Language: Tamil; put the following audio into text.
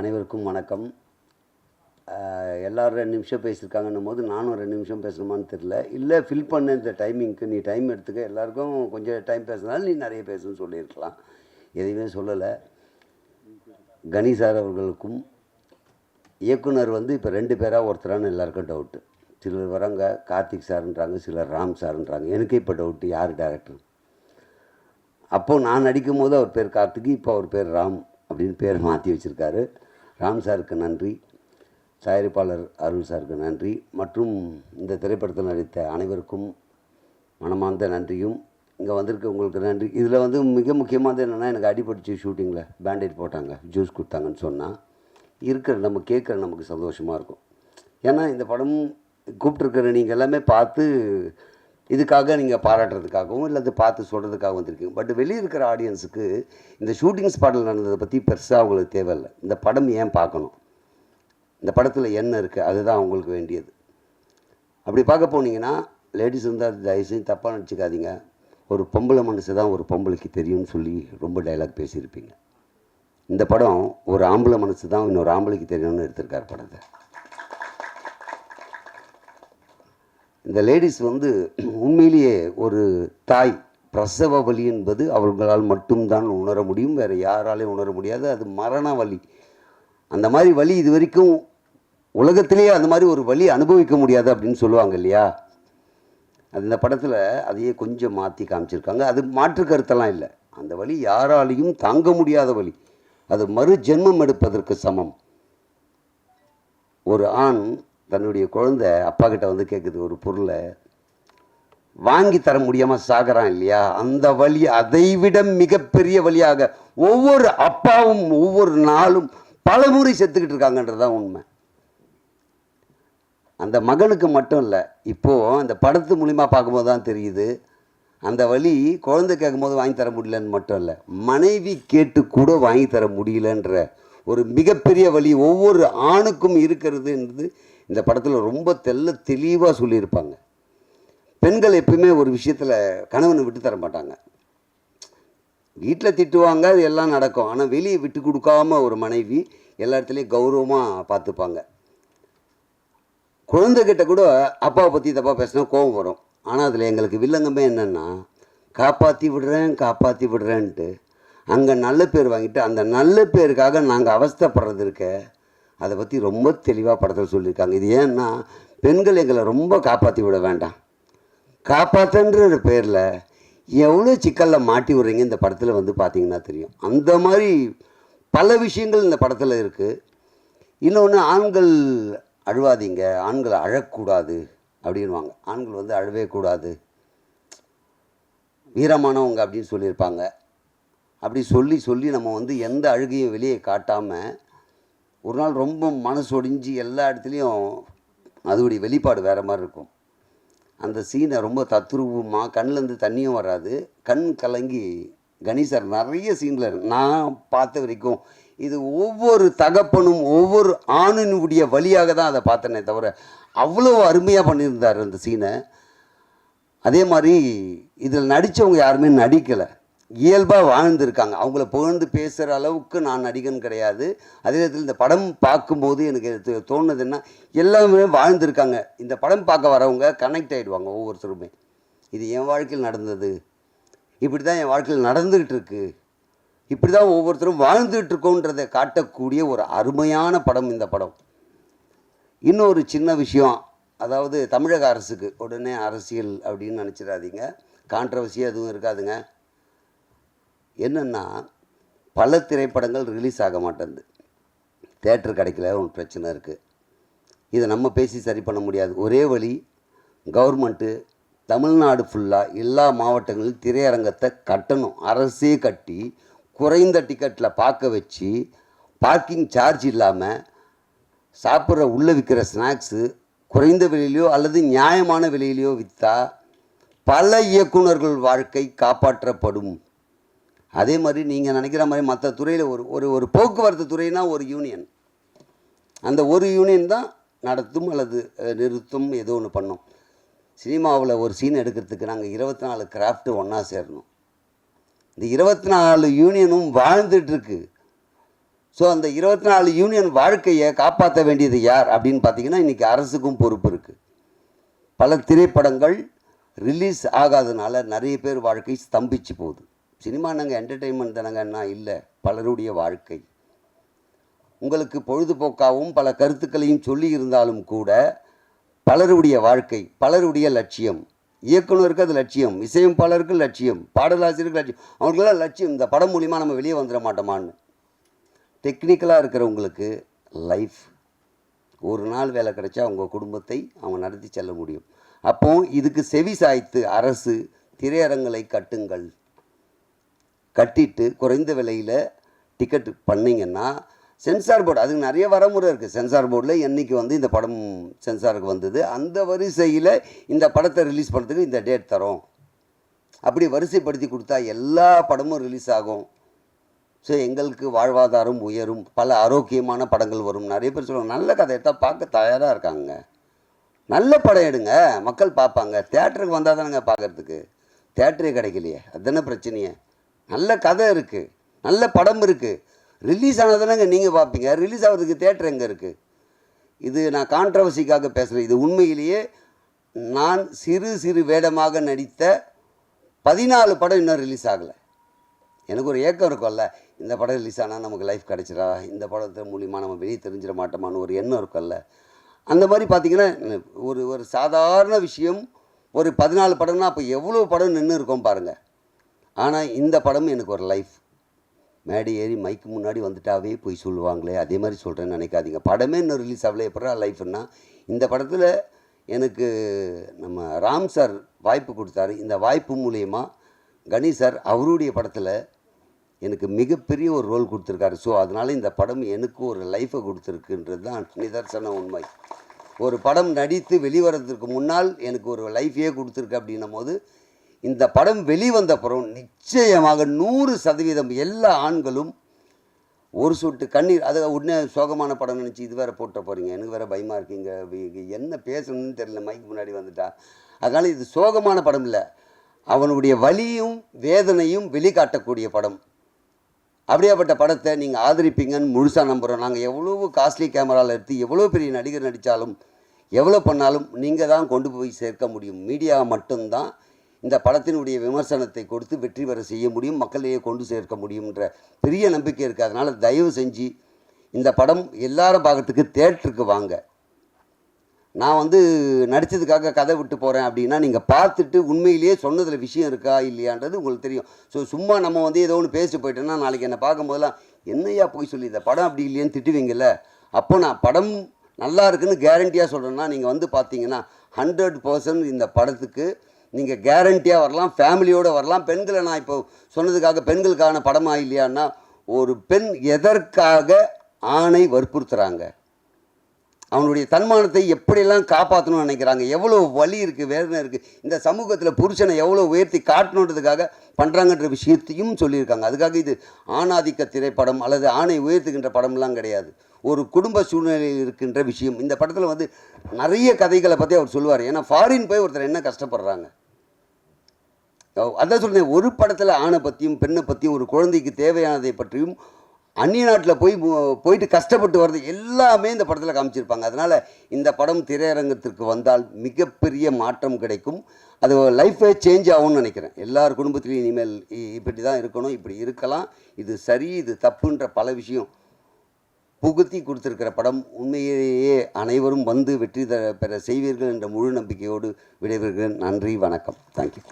அனைவருக்கும் வணக்கம். எல்லோரும் 2 நிமிஷம் பேசியிருக்காங்கன்னும் போது நானும் 2 நிமிஷம் பேசணுமான்னு தெரில. இல்லை ஃபில் பண்ண இந்த டைமிங்க்கு நீ டைம் எடுத்துக்க, எல்லாருக்கும் கொஞ்சம் டைம் பேசுனாலும் நீ நிறைய பேசணும்னு சொல்லியிருக்கலாம். எதுவுமே சொல்லலை. கணி சார் அவர்களுக்கும் இயக்குனர் இப்போ 2 பேராக ஒருத்தரான்னு எல்லாருக்கும் டவுட்டு. சிலர் வராங்க கார்த்திக் சார்ன்றாங்க, சிலர் ராம் சார்ன்றாங்க. எனக்கு இப்போ டவுட்டு யார் டேரக்டர். அப்போது நான் நடிக்கும் போது அவர் பேர் கார்த்திக், இப்போ அவர் பேர் ராம் அப்படின்னு பேர் மாற்றி வச்சுருக்காரு. ராம் சாருக்கு நன்றி, தயாரிப்பாளர் அருள் சாருக்கு நன்றி, மற்றும் இந்த திரைப்படத்தில் நடித்த அனைவருக்கும் மனமார்ந்த நன்றியும் இங்கே வந்திருக்க உங்களுக்கு நன்றி. இதில் மிக முக்கியமானது என்னென்னா, எனக்கு அடிபடிச்சு ஷூட்டிங்கில் பேண்டேஜ் போட்டாங்க, ஜூஸ் கொடுத்தாங்கன்னு சொன்னால் நம்ம கேட்குற நமக்கு சந்தோஷமாக இருக்கும். ஏன்னா இந்த படம் கூப்பிட்ருக்கிற நீங்கள் எல்லாமே பார்த்து இதுக்காக நீங்கள் பாராட்டுறதுக்காகவும் இல்லை அது பார்த்து சொல்கிறதுக்காக வந்திருக்கீங்க. பட் வெளியே இருக்கிற ஆடியன்ஸுக்கு இந்த ஷூட்டிங் ஸ்பாட்டில் நடந்ததை பற்றி பெருசாக அவங்களுக்கு தேவையில்லை. இந்த படம் ஏன் பார்க்கணும், இந்த படத்தில் என்ன இருக்குது, அதுதான் அவங்களுக்கு வேண்டியது. அப்படி பார்க்க போனீங்கன்னா லேடிஸ் அது தயவுசெய்து தப்பாக நினச்சிக்காதீங்க. ஒரு பொம்பளை மனசு தான் ஒரு பொம்பளைக்கு தெரியும்னு சொல்லி ரொம்ப டைலாக் பேசியிருப்பீங்க. இந்த படம் ஒரு ஆம்பளை மனசு தான் இன்னொரு ஆம்பளைக்கு தெரியும்னு எடுத்திருக்கார் படத்தை. இந்த லேடிஸ் உண்மையிலேயே ஒரு தாய் பிரசவ வலி என்பது அவர்களால் மட்டும்தான் உணர முடியும், வேறு யாராலையும் உணர முடியாது. அது மரண வலி. அந்த மாதிரி வலி இது வரைக்கும் உலகத்திலேயே அந்த மாதிரி ஒரு வலி அனுபவிக்க முடியாது அப்படின்னு சொல்லுவாங்க இல்லையா. அது இந்த படத்தில் அதையே கொஞ்சம் மாற்றி காமிச்சிருக்காங்க. அது மாற்று கருத்தெல்லாம் இல்லை. அந்த வலி யாராலையும் தாங்க முடியாத வலி. அது மறு ஜென்மம் எடுப்பதற்கு சமம். ஒரு ஆண் தன்னுடைய குழந்தை அப்பா கிட்ட கேட்குது ஒரு பொருளை, வாங்கி தர முடியாமல் சாகிறான் இல்லையா. அந்த வலி அதைவிட மிகப்பெரிய வழியாக ஒவ்வொரு அப்பாவும் ஒவ்வொரு நாளும் பல முறை செத்துக்கிட்டு இருக்காங்கன்றதான் உண்மை. அந்த மகனுக்கு மட்டும் இல்லை, இப்போது அந்த படத்து மூலிமா பார்க்கும்போது தான் தெரியுது. அந்த வலி குழந்தை கேட்கும்போது வாங்கி தர முடியலன்னு மட்டும் இல்லை, மனைவி கேட்டு கூட வாங்கி தர முடியலன்ற ஒரு மிகப்பெரிய வலி ஒவ்வொரு ஆணுக்கும் இருக்கிறதுன்றது இந்த படத்தில் ரொம்ப தெளிவாக சொல்லியிருப்பாங்க. பெண்கள் எப்பயுமே ஒரு விஷயத்தில் கணவனை விட்டு தர மாட்டாங்க. வீட்டில் திட்டுவாங்க, அது எல்லாம் நடக்கும். ஆனால் வெளியே விட்டு கொடுக்காம ஒரு மனைவி எல்லா இடத்துலையும் கௌரவமாக பார்த்துப்பாங்க. குழந்தைகிட்ட கூட அப்பாவை பற்றி தப்பாக பேசினா கோபம் வரும். ஆனால் அதில் எங்களுக்கு வில்லங்கமே என்னென்னா, காப்பாற்றி விடுறேன்ட்டு அங்கே நல்ல பேர் வாங்கிட்டு அந்த நல்ல பேருக்காக நாங்கள் அவஸ்தைப்படுறது இருக்க, அதை பற்றி ரொம்ப தெளிவாக படத்தில் சொல்லியிருக்காங்க. இது ஏன்னா, பெண்கள் எங்களை ரொம்ப காப்பாற்றி விட வேண்டாம், காப்பாற்றுன்ற பேரில் எவ்வளோ சிக்கலில் மாட்டி விடுறீங்க இந்த படத்தில் பார்த்தீங்கன்னா தெரியும். அந்த மாதிரி பல விஷயங்கள் இந்த படத்தில் இருக்குது. இன்னொன்று, ஆண்கள் அழுவாதீங்க, ஆண்கள் அழக்கூடாது அப்படின்வாங்க. ஆண்கள் அழவே கூடாது, வீரமானவங்க அப்படின்னு சொல்லியிருப்பாங்க. அப்படி சொல்லி நம்ம எந்த அழுகையும் வெளியே காட்டாமல் ஒரு நாள் ரொம்ப மனசு ஒடிஞ்சு எல்லா இடத்துலையும் அதோடைய வெளிப்பாடு வேறு மாதிரி இருக்கும். அந்த சீனை ரொம்ப தத்ரூபமாக கண்ணிலேருந்து தண்ணியும் வராது, கண் கலங்கி கணேசர் நிறைய சீனில் நான் பார்த்த வரைக்கும் இது ஒவ்வொரு தகப்பனும் ஒவ்வொரு ஆணினுடைய வழியாக தான் அதை பார்த்தனே தவிர அவ்வளோ அருமையாக பண்ணியிருந்தார் அந்த சீனை. அதே மாதிரி இதில் நடித்தவங்க யாருமே நடிக்கலை, இயல்பாக வாழ்ந்துருக்காங்க. அவங்கள புகழ்ந்து பேசுகிற அளவுக்கு நான் நடிகன் கிடையாது. அதே நேரத்தில் இந்த படம் பார்க்கும்போது எனக்கு தோணுதுன்னா, எல்லாமே வாழ்ந்துருக்காங்க. இந்த படம் பார்க்க வரவங்க கனெக்ட் ஆகிடுவாங்க ஒவ்வொருத்தருமே. இது என் வாழ்க்கையில் நடந்தது, இப்படி தான் என் வாழ்க்கையில் நடந்துக்கிட்டு இருக்கு, இப்படி தான் ஒவ்வொருத்தரும் வாழ்ந்துகிட்டு இருக்கோன்றதை காட்டக்கூடிய ஒரு அருமையான படம் இந்த படம். இன்னொரு சின்ன விஷயம், அதாவது தமிழக அரசுக்கு உடனே அரசியல் அப்படின்னு நினச்சிடாதீங்க, கான்ட்ரவர்சியாக எதுவும் இருக்காதுங்க. என்னென்னா, பல திரைப்படங்கள் ரிலீஸ் ஆக மாட்டேங்குது, தேட்டர் கிடைக்கல, ஒரு பிரச்சனை இருக்குது. இதை நம்ம பேசி சரி பண்ண முடியாது. ஒரே வழி, கவர்மெண்ட்டு தமிழ்நாடு ஃபுல்லாக எல்லா மாவட்டங்களிலும் திரையரங்கத்தை கட்டணும். அரசே கட்டி குறைந்த டிக்கெட்டில் பார்க்க வச்சு, பார்க்கிங் சார்ஜ் இல்லாமல் சாப்பிட்ற உள்ளே விற்கிற ஸ்நாக்ஸு குறைந்த விலையிலையோ அல்லது நியாயமான விலையிலையோ விற்றா பல இயக்குநர்கள் வாழ்க்கை காப்பாற்றப்படும். அதே மாதிரி நீங்கள் நினைக்கிற மாதிரி மற்ற துறையில் ஒரு போக்குவரத்து துறைனா ஒரு யூனியன், அந்த ஒரு யூனியன் தான் நடத்தும் அல்லது நிறுத்தும், ஏதோ ஒன்று பண்ணும். சினிமாவில் ஒரு சீன் எடுக்கிறதுக்கு நாங்கள் 24 கிராஃப்ட்டு ஒன்றா சேரணும். இந்த 24 யூனியனும் வாழ்ந்துட்டுருக்கு. ஸோ அந்த 24 யூனியன் வாழ்க்கையை காப்பாற்ற வேண்டியது யார் அப்படின்னு பார்த்தீங்கன்னா இன்றைக்கி அரசுக்கும் பொறுப்பு இருக்குது. பல திரைப்படங்கள் ரிலீஸ் ஆகாதனால நிறைய பேர் வாழ்க்கை ஸ்தம்பிச்சு போகுது. சினிமா நாங்கள் என்டர்டெயின்மெண்ட் தானங்கன்னா இல்லை, பலருடைய வாழ்க்கை. உங்களுக்கு பொழுதுபோக்காகவும் பல கருத்துக்களையும் சொல்லி இருந்தாலும் கூட பலருடைய வாழ்க்கை, பலருடைய லட்சியம். இயக்குனருக்கு அது லட்சியம், இசையமைப்பாளருக்கு லட்சியம், பாடலாசிரியருக்கு லட்சியம், அவங்களுக்கெல்லாம் லட்சியம் இந்த படம் மூலிமா நம்ம வெளியே வந்துட மாட்டோமான்னு. டெக்னிக்கலாக இருக்கிறவங்களுக்கு லைஃப், ஒரு நாள் வேலை கிடைச்சா அவங்க குடும்பத்தை அவங்க நடத்தி செல்ல முடியும். அப்போ இதுக்கு செவி சாய்த்து அரசு திரையரங்களை கட்டுங்கள், கட்டிட்டு குறைந்த விலையில் டிக்கெட் பண்ணிங்கன்னா சென்சார் போர்டு, அதுக்கு நிறைய வரமுறை இருக்குது. சென்சார் போர்டில் என்றைக்கு வந்து இந்த படம் சென்சாருக்கு வந்தது, அந்த வரிசையில் இந்த படத்தை ரிலீஸ் பண்ணுறதுக்கு இந்த டேட் தரோம், அப்படி வரிசைப்படுத்தி கொடுத்தா எல்லா படமும் ரிலீஸ் ஆகும். ஸோ எங்களுக்கு வாழ்வாதாரம் உயரும், பல ஆரோக்கியமான படங்கள் வரும். நிறைய பேர் சொல்லுவாங்க நல்ல கதை எடுத்தால் பார்க்க தயாராக இருக்காங்க, நல்ல படம் எடுங்க மக்கள் பார்ப்பாங்க. தேட்டருக்கு வந்தால் தானேங்க பார்க்குறதுக்கு, தேட்டரே கிடைக்கலையே, அதுதானே பிரச்சனையே. நல்ல கதை இருக்குது, நல்ல படம் இருக்குது, ரிலீஸ் ஆனதுனாங்க நீங்கள் பார்ப்பீங்க. ரிலீஸ் ஆகிறதுக்கு தேட்டர் எங்கே இருக்குது? இது நான் கான்ட்ரவர்சிக்காக பேசுகிறேன். இது உண்மையிலேயே நான் சிறு சிறு வேடமாக நடித்த 14 படம் இன்னும் ரிலீஸ் ஆகலை. எனக்கு ஒரு ஏக்கம் இருக்கும்ல, இந்த படம் ரிலீஸ் ஆனால் நமக்கு லைஃப் கிடைச்சிடா, இந்த படத்தை மூலிமா நம்ம வெளியே தெரிஞ்சிட மாட்டோமான்னு ஒரு எண்ணம் இருக்கும்ல. அந்த மாதிரி பார்த்திங்கன்னா ஒரு ஒரு சாதாரண விஷயம், ஒரு 14 படம்னா அப்போ எவ்வளோ படம் நின்று இருக்கோம் பாருங்கள். ஆனால் இந்த படம் எனக்கு ஒரு லைஃப். மேடை ஏறி மைக்கு முன்னாடி வந்துட்டாவே போய் சொல்லுவாங்களே, அதே மாதிரி சொல்கிறேன்னு நினைக்காதீங்க. படமே இன்னும் ரிலீஸ் ஆகலை, எப்படா லைஃப்னா. இந்த படத்தில் எனக்கு நம்ம ராம் சார் வாய்ப்பு கொடுத்தாரு. இந்த வாய்ப்பு மூலயமா கணேஷ் சார் அவருடைய படத்தில் எனக்கு மிகப்பெரிய ஒரு ரோல் கொடுத்துருக்காரு. ஸோ அதனால் இந்த படம் எனக்கு ஒரு லைஃப்பை கொடுத்துருக்குன்றது தான் நிதர்சன உண்மை. ஒரு படம் நடித்து வெளிவரதுக்கு முன்னால் எனக்கு ஒரு லைஃபையே கொடுத்துருக்கு அப்படின்னும் போது, இந்த படம் வெளிவந்த அப்புறம் நிச்சயமாக 100% எல்லா ஆண்களும் ஒரு சொட்டு கண்ணீர், அதை உடனே சோகமான படம் நினச்சி இது வேறு போட்ட போகிறீங்க, எனக்கு வேறு பயமாக இருக்கீங்க, என்ன பேசணும்னு தெரியல மைக்கு முன்னாடி வந்துட்டா. அதனால் இது சோகமான படம் இல்லை, அவனுடைய வலியும் வேதனையும் வெளிக்காட்டக்கூடிய படம். அப்படியாப்பட்ட படத்தை நீங்கள் ஆதரிப்பீங்கன்னு முழுசாக நம்புகிறோம். நாங்கள் எவ்வளோ காஸ்ட்லி கேமராவில் எடுத்து எவ்வளோ பெரிய நடிகர் நடித்தாலும் எவ்வளோ பண்ணாலும் நீங்கள் தான் கொண்டு போய் சேர்க்க முடியும். மீடியா மட்டும்தான் இந்த படத்தினுடைய விமர்சனத்தை கொடுத்து வெற்றி பெற செய்ய முடியும், மக்களையே கொண்டு சேர்க்க முடியும்ன்ற பெரிய நம்பிக்கை இருக்குது. அதனால் தயவு செஞ்சு இந்த படம் எல்லாரும் பார்க்கறதுக்கு தேட்டருக்கு வாங்க. நான் வந்து நடித்ததுக்காக கதை விட்டு போகிறேன் அப்படின்னா நீங்கள் பார்த்துட்டு உண்மையிலேயே சொன்னதில் விஷயம் இருக்கா இல்லையான்றது உங்களுக்கு தெரியும். ஸோ சும்மா நம்ம வந்து ஏதோ ஒன்று பேசி போயிட்டோன்னா நாளைக்கு என்னை பார்க்கும்போதெல்லாம் என்னையா போய் சொல்லி இந்த படம் அப்படி இல்லையான்னு திட்டுவீங்கள்ல. அப்போ நான் படம் நல்லா இருக்குன்னு கேரண்டியாக சொல்கிறேன்னா நீங்கள் வந்து பார்த்தீங்கன்னா 100% இந்த படத்துக்கு நீங்கள் கேரண்டியாக வரலாம், ஃபேமிலியோடு வரலாம். பெண்களை நான் இப்போ சொன்னதுக்காக பெண்களுக்கான படமாக இல்லையான்னா, ஒரு பெண் எதற்காக ஆணை வற்புறுத்துகிறாங்க, அவனுடைய தன்மானத்தை எப்படியெல்லாம் காப்பாற்றணும்னு நினைக்கிறாங்க, எவ்வளோ வலி இருக்குது, வேதனை இருக்குது, இந்த சமூகத்தில் புருஷனை எவ்வளோ உயர்த்தி காட்டணுன்றதுக்காக பண்ணுறாங்கன்ற விஷயத்தையும் சொல்லியிருக்காங்க. அதுக்காக இது ஆணாதிக்க திரைப்படம் அல்லது ஆணை உயர்த்துகின்ற படம்லாம் கிடையாது, ஒரு குடும்ப சூழ்நிலையில் இருக்கின்ற விஷயம். இந்த படத்தில் வந்து நிறைய கதைகளை பற்றி அவர் சொல்லுவார். ஏன்னா ஃபாரின் போய் ஒருத்தர் என்ன கஷ்டப்படுறாங்க, அதான் சொல்கிறேன். ஒரு படத்தில் ஆணை பற்றியும் பெண்ணை பற்றியும் ஒரு குழந்தைக்கு தேவையானதை பற்றியும் அந்நிய நாட்டில் போயிட்டு கஷ்டப்பட்டு வர்றது எல்லாமே இந்த படத்தில் காமிச்சிருப்பாங்க. அதனால் இந்த படம் திரையரங்கத்திற்கு வந்தால் மிகப்பெரிய மாற்றம் கிடைக்கும். அது லைஃபே சேஞ்ச் ஆகும்னு நினைக்கிறேன். எல்லார் குடும்பத்திலையும் இனிமேல் இப்படி தான் இருக்கணும், இப்படி இருக்கலாம், இது சரி இது தப்புன்ற பல விஷயம் புகுத்தி கொடுத்துருக்கிற படம். உண்மையிலேயே அனைவரும் வந்து வெற்றி பெற செய்வீர்கள் என்ற முழு நம்பிக்கையோடு விடைபெறுகிறேன். நன்றி, வணக்கம், தேங்க்யூ.